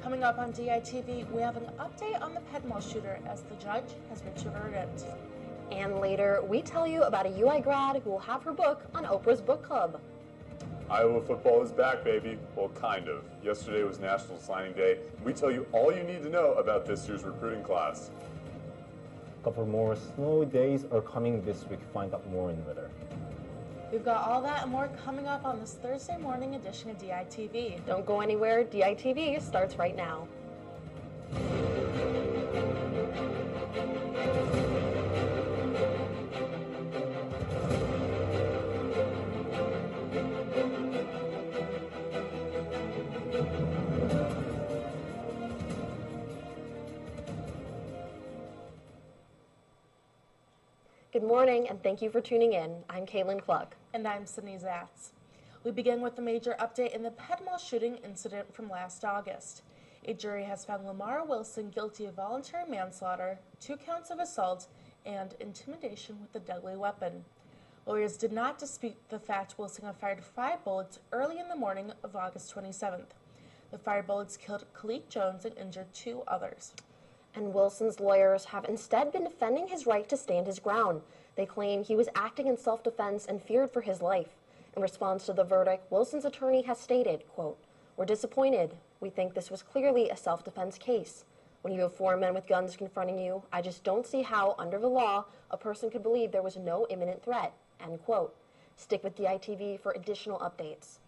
Coming up on DITV, we have an update on the Ped Mall shooter as the judge has reached a verdict. And later, we tell you about a UI grad who will have her book on Oprah's book club. Iowa football is back, baby. Well, kind of. Yesterday was National Signing Day. We tell you all you need to know about this year's recruiting class. A couple more snowy days are coming this week. Find out more in weather. We've got all that and more coming up on this Thursday morning edition of DITV. Don't go anywhere. DITV starts right now. Good morning, and thank you for tuning in. I'm Kaylin Cluck. And I'm Sydney Zatz. We begin with the major update in the Ped Mall shooting incident from last August. A jury has found Lamar Wilson guilty of voluntary manslaughter, 2 counts of assault, and intimidation with a deadly weapon. Lawyers did not dispute the fact Wilson had fired 5 bullets early in the morning of August 27th. The fired bullets killed Khalik Jones and injured 2 others. And Wilson's lawyers have instead been defending his right to stand his ground. They claim he was acting in self-defense and feared for his life. In response to the verdict, Wilson's attorney has stated, quote, "We're disappointed. We think this was clearly a self-defense case. When you have 4 men with guns confronting you, I just don't see how, under the law, a person could believe there was no imminent threat," end quote. Stick with DITV for additional updates.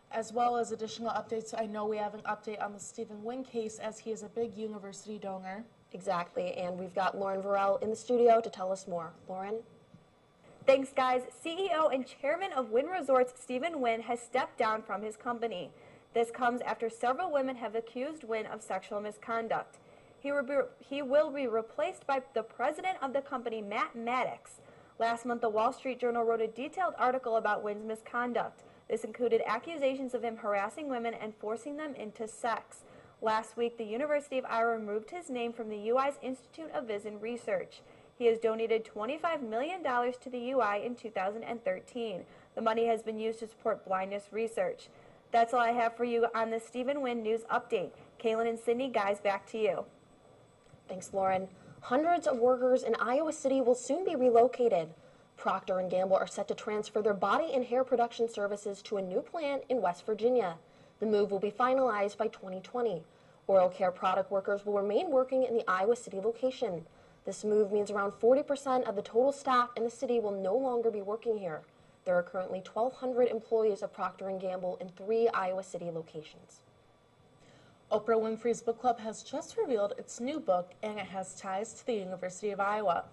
As well as additional updates, I know we have an update on the Stephen Wynn case as he is a big university donor. Exactly, and we've got Lauren Varell in the studio to tell us more. Lauren? Thanks, guys. CEO and chairman of Wynn Resorts, Stephen Wynn, has stepped down from his company. This comes after several women have accused Wynn of sexual misconduct. He will be replaced by the president of the company, Matt Maddox. Last month, the Wall Street Journal wrote a detailed article about Wynn's misconduct. This included accusations of him harassing women and forcing them into sex. Last week, the University of Iowa removed his name from the UI's Institute of Vision Research. He has donated $25 million to the UI in 2013. The money has been used to support blindness research. That's all I have for you on the Stephen Wynn News Update. Kaylin and Sydney, guys, back to you. Thanks, Lauren. Hundreds of workers in Iowa City will soon be relocated. Procter & Gamble are set to transfer their body and hair production services to a new plant in West Virginia. The move will be finalized by 2020. Oral care product workers will remain working in the Iowa City location. This move means around 40% of the total staff in the city will no longer be working here. There are currently 1,200 employees of Procter & Gamble in 3 Iowa City locations. Oprah Winfrey's book club has just revealed its new book, and it has ties to the University of Iowa.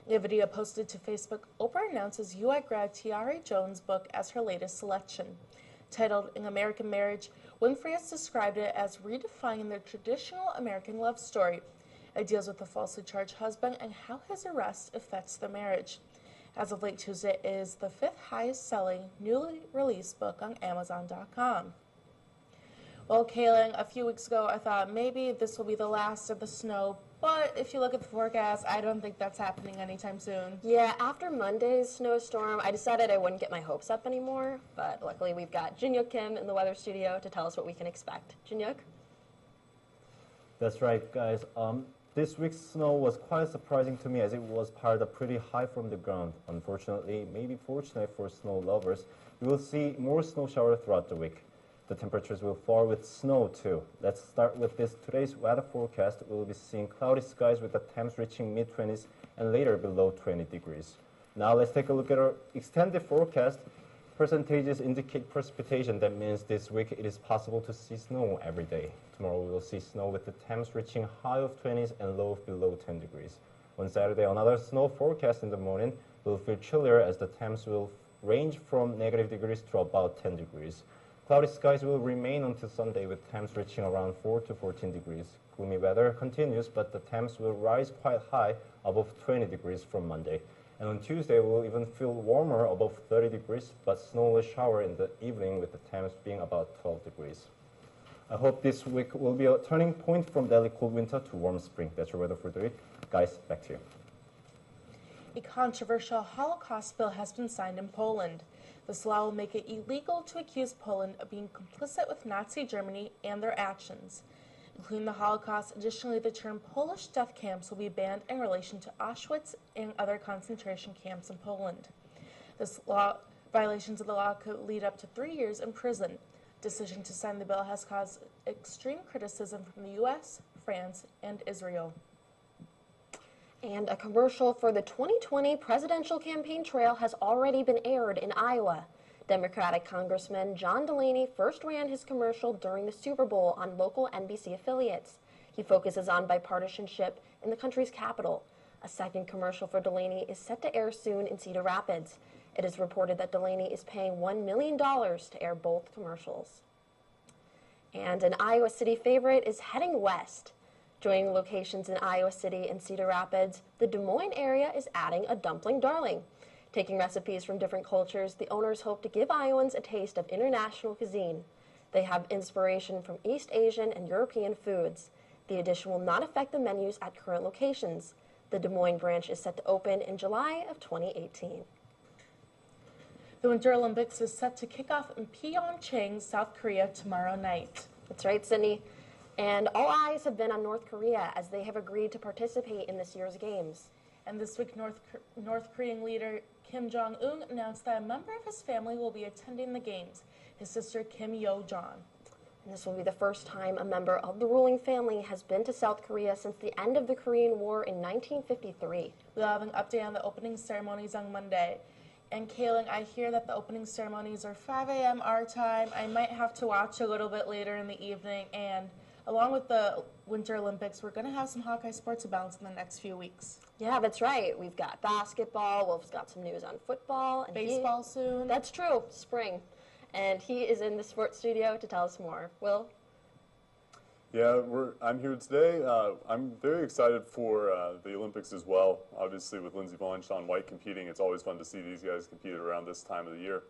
In a video posted to Facebook, Oprah announces UI grad Tiare Jones' book as her latest selection. Titled An American Marriage, Winfrey has described it as redefining the traditional American love story. It deals with the falsely charged husband and how his arrest affects the marriage. As of late Tuesday, it is the 5th highest selling newly released book on Amazon.com. Well, Kaylin, a few weeks ago I thought maybe this will be the last of the snow, but if you look at the forecast, I don't think that's happening anytime soon. Yeah, after Monday's snowstorm, I decided I wouldn't get my hopes up anymore, but luckily we've got Jinyook Kim in the weather studio to tell us what we can expect. Jinyook? That's right, guys. This week's snow was quite surprising to me as it was piled up pretty high from the ground. Unfortunately, maybe fortunate for snow lovers, we will see more snow showers throughout the week. The temperatures will fall with snow too. Let's start with this. Today's weather forecast. We'll be seeing cloudy skies with the temps reaching mid-20s and later below 20 degrees. Now let's take a look at our extended forecast. Percentages indicate precipitation. That means this week it is possible to see snow every day. Tomorrow we will see snow with the temps reaching high of 20s and low of below 10 degrees. On Saturday, another snow forecast in the morning. Will feel chillier as the temps will range from negative degrees to about 10 degrees. Cloudy skies will remain until Sunday with temps reaching around 4 to 14 degrees. Gloomy weather continues, but the temps will rise quite high, above 20 degrees from Monday. And on Tuesday, we'll even feel warmer, above 30 degrees, but snow will shower in the evening with the temps being about 12 degrees. I hope this week will be a turning point from deadly cold winter to warm spring. That's your weather for the week. Guys, back to you. A controversial Holocaust bill has been signed in Poland. This law will make it illegal to accuse Poland of being complicit with Nazi Germany and their actions. including the Holocaust. Additionally, the term Polish death camps will be banned in relation to Auschwitz and other concentration camps in Poland. Violations of the law could lead up to 3 years in prison. Decision to sign the bill has caused extreme criticism from the U.S., France, and Israel. And a commercial for the 2020 presidential campaign trail has already been aired in Iowa. Democratic Congressman John Delaney first ran his commercial during the Super Bowl on local NBC affiliates. He focuses on bipartisanship in the country's capital. A second commercial for Delaney is set to air soon in Cedar Rapids. It is reported that Delaney is paying $1 million to air both commercials. And an Iowa City favorite is heading west. Joining locations in Iowa City and Cedar Rapids, the Des Moines area is adding a dumpling darling. Taking recipes from different cultures, the owners hope to give Iowans a taste of international cuisine. They have inspiration from East Asian and European foods. The addition will not affect the menus at current locations. The Des Moines branch is set to open in July of 2018. The Winter Olympics is set to kick off in Pyeongchang, South Korea tomorrow night. That's right, Sydney. And all eyes have been on North Korea as they have agreed to participate in this year's games. And this week, North Korean leader Kim Jong-un announced that a member of his family will be attending the games, his sister Kim Yo-jong. And this will be the first time a member of the ruling family has been to South Korea since the end of the Korean War in 1953. We'll have an update on the opening ceremonies on Monday. And Kaylin, I hear that the opening ceremonies are 5 a.m. our time. I might have to watch a little bit later in the evening. And along with the Winter Olympics, we're going to have some Hawkeye sports abounds in the next few weeks. Yeah, that's right. We've got basketball. Wolf's got some news on football. And baseball soon. That's true. Spring. And he is in the sports studio to tell us more. Will? Yeah, I'm here today. I'm very excited for the Olympics as well. Obviously, with Lindsey Vonn and Shaun White competing, it's always fun to see these guys compete around this time of the year.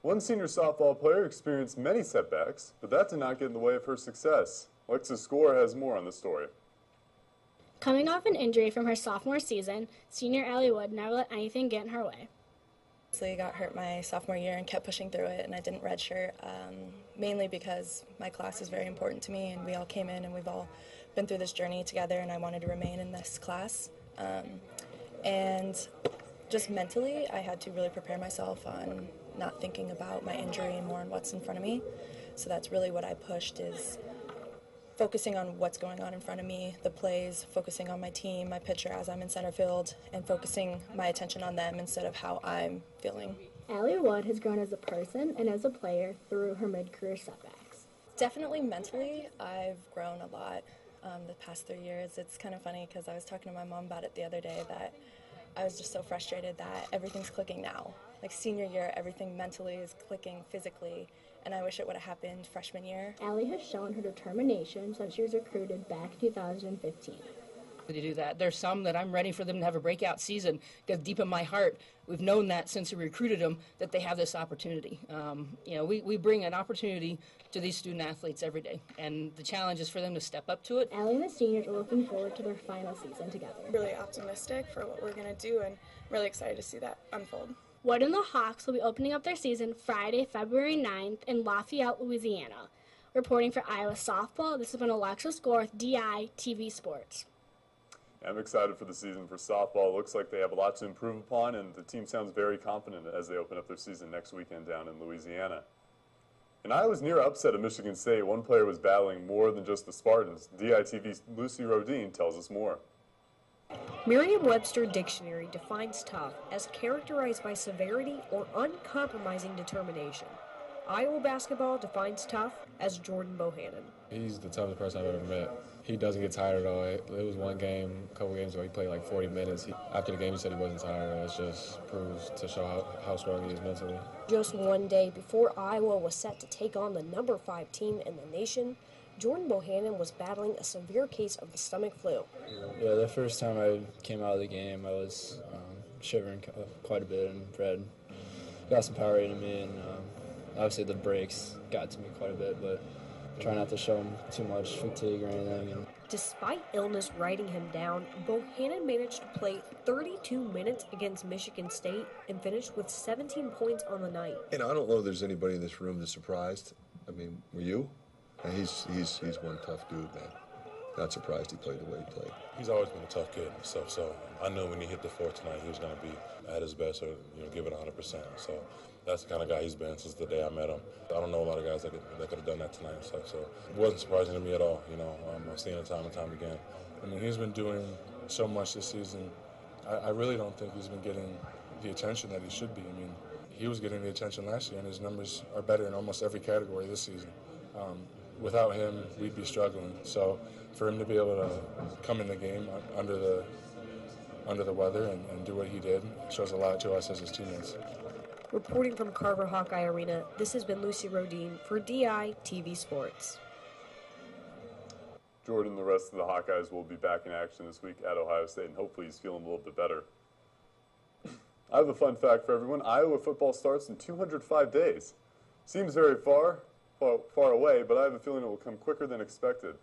One senior softball player experienced many setbacks, but that did not get in the way of her success. Alexis Score has more on the story. Coming off an injury from her sophomore season, senior Allie Wood never let anything get in her way. I got hurt my sophomore year and kept pushing through it, and I didn't redshirt, mainly because my class is very important to me, and we all came in and we've all been through this journey together, and I wanted to remain in this class. And just mentally, I had to really prepare myself on not thinking about my injury and more on what's in front of me. So that's really what I pushed, is focusing on what's going on in front of me, the plays, focusing on my team, my pitcher as I'm in center field, and focusing my attention on them instead of how I'm feeling. Allie Wood has grown as a person and as a player through her mid-career setbacks. Definitely mentally, I've grown a lot the past 3 years. It's kind of funny because I was talking to my mom about it the other day, that I was just so frustrated that everything's clicking now. Like senior year, everything mentally is clicking physically, and I wish it would have happened freshman year. Allie has shown her determination since she was recruited back in 2015. To do that. There's some that I'm ready for them to have a breakout season, because deep in my heart, we've known that since we recruited them, that they have this opportunity. We bring an opportunity to these student athletes every day, and the challenge is for them to step up to it. Allie and the seniors are looking forward to their final season together. Really optimistic for what we're going to do, and really excited to see that unfold. Wood and the Hawks will be opening up their season Friday, February 9th in Lafayette, Louisiana. Reporting for Iowa Softball, this has been Alexis Gore with DITV Sports. I'm excited for the season for softball. It looks like they have a lot to improve upon, and the team sounds very confident as they open up their season next weekend down in Louisiana. And Iowa's near upset at Michigan State. One player was battling more than just the Spartans. DITV's Lucy Rodin tells us more. Merriam-Webster Dictionary defines tough as characterized by severity or uncompromising determination. Iowa basketball defines tough as Jordan Bohannon. He's the toughest person I've ever met. He doesn't get tired at all. It was one game, a couple games ago, he played like 40 minutes. After the game, he said he wasn't tired. It just proves to show how strong he is mentally. Just one day before Iowa was set to take on the number 5 team in the nation, Jordan Bohannon was battling a severe case of the stomach flu. Yeah, the first time I came out of the game, I was shivering quite a bit, and Fred got some power into me, and obviously the breaks got to me quite a bit, but try not to show him too much fatigue or anything. Despite illness riding him down, Bohannon managed to play 32 minutes against Michigan State and finished with 17 points on the night. And I don't know if there's anybody in this room that's surprised. I mean, were you? And he's one tough dude, man. Not surprised he played the way he played. He's always been a tough kid and stuff, so I knew when he hit the floor tonight he was going to be at his best or give it 100%. So that's the kind of guy he's been since the day I met him. I don't know a lot of guys that could have done that tonight and stuff, so it wasn't surprising to me at all. I've seen it time and time again. I mean, he's been doing so much this season. I really don't think he's been getting the attention that he should be. I mean, he was getting the attention last year, and his numbers are better in almost every category this season. Without him, we'd be struggling. So for him to be able to come in the game under the weather and do what he did shows a lot to us as his teammates. Reporting from Carver Hawkeye Arena, this has been Lucy Rodine for DITV Sports. Jordan, the rest of the Hawkeyes will be back in action this week at Ohio State, and hopefully he's feeling a little bit better. I have a fun fact for everyone. Iowa football starts in 205 days. Seems very far away, but I have a feeling it will come quicker than expected.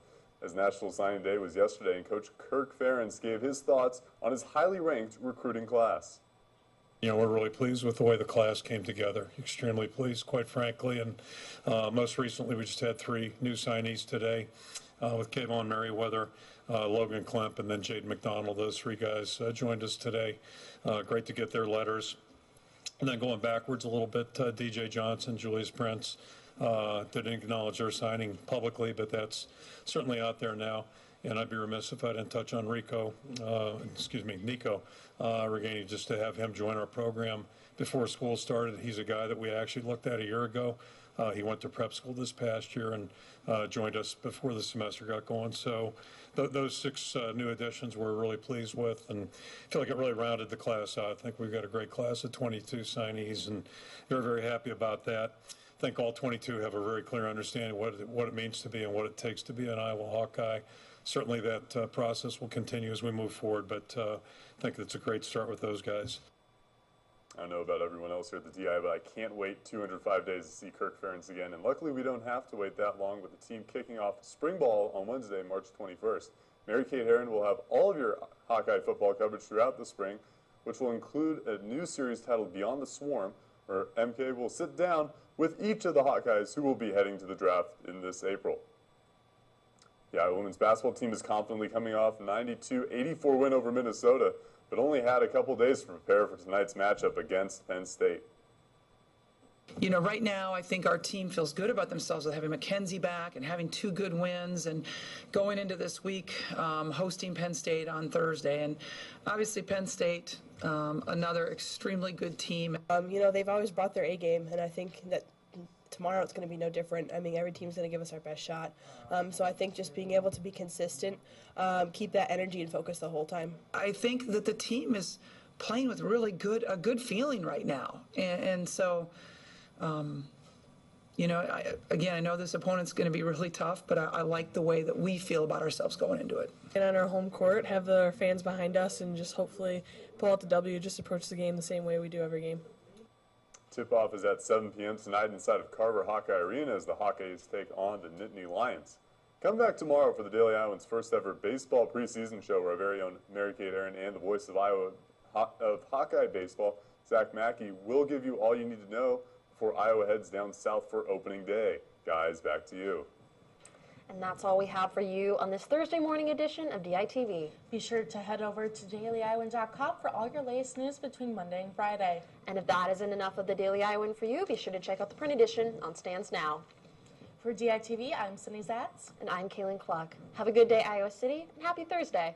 As National Signing Day was yesterday, and Coach Kirk Ferentz gave his thoughts on his highly ranked recruiting class. We're really pleased with the way the class came together. Extremely pleased, quite frankly. And most recently, we just had 3 new signees today with Kayvon Merriweather, Logan Klemp, and then Jaden McDonald. Those 3 guys joined us today. Great to get their letters. And then going backwards a little bit, DJ Johnson, Julius Prince, didn't acknowledge their signing publicly, but that's certainly out there now. And I'd be remiss if I didn't touch on Nico Reganey, just to have him join our program before school started. He's a guy that we actually looked at a year ago. He went to prep school this past year and joined us before the semester got going. So those 6 new additions we're really pleased with, and I feel like it really rounded the class out. I think we've got a great class of 22 signees, and very, very happy about that. I think all 22 have a very clear understanding what it means to be and what it takes to be an Iowa Hawkeye. Certainly that process will continue as we move forward, but I think it's a great start with those guys. I don't know about everyone else here at the DI, but I can't wait 205 days to see Kirk Ferentz again. And luckily, we don't have to wait that long with the team kicking off spring ball on Wednesday, March 21st. Mary Kate Herron will have all of your Hawkeye football coverage throughout the spring, which will include a new series titled Beyond the Swarm, where MK will sit down with each of the Hawkeyes who will be heading to the draft in this April. The Iowa women's basketball team is confidently coming off a 92-84 win over Minnesota, but only had a couple days to prepare for tonight's matchup against Penn State. Right now I think our team feels good about themselves with having Mackenzie back and having 2 good wins and going into this week hosting Penn State on Thursday. And obviously Penn State, another extremely good team. They've always brought their A game, and I think that tomorrow it's going to be no different. I mean, every team's going to give us our best shot. So I think just being able to be consistent, keep that energy and focus the whole time. I think that the team is playing with really a good feeling right now. And so, I know this opponent's going to be really tough, but I like the way that we feel about ourselves going into it. And on our home court, have our fans behind us and just hopefully pull out the W, just approach the game the same way we do every game. Tip-off is at 7 p.m. tonight inside of Carver Hawkeye Arena as the Hawkeyes take on the Nittany Lions. Come back tomorrow for the Daily Iowans' first ever baseball preseason show where our very own Mary Kate Herron and the voice of Hawkeye baseball, Zach Mackey, will give you all you need to know before Iowa heads down south for opening day. Guys, back to you. And that's all we have for you on this Thursday morning edition of DITV. Be sure to head over to dailyiowan.com for all your latest news between Monday and Friday. And if that isn't enough of the Daily Iowan for you, be sure to check out the print edition on stands now. For DITV, I'm Sunny Zatz. And I'm Kaylin Cluck. Have a good day, Iowa City, and happy Thursday.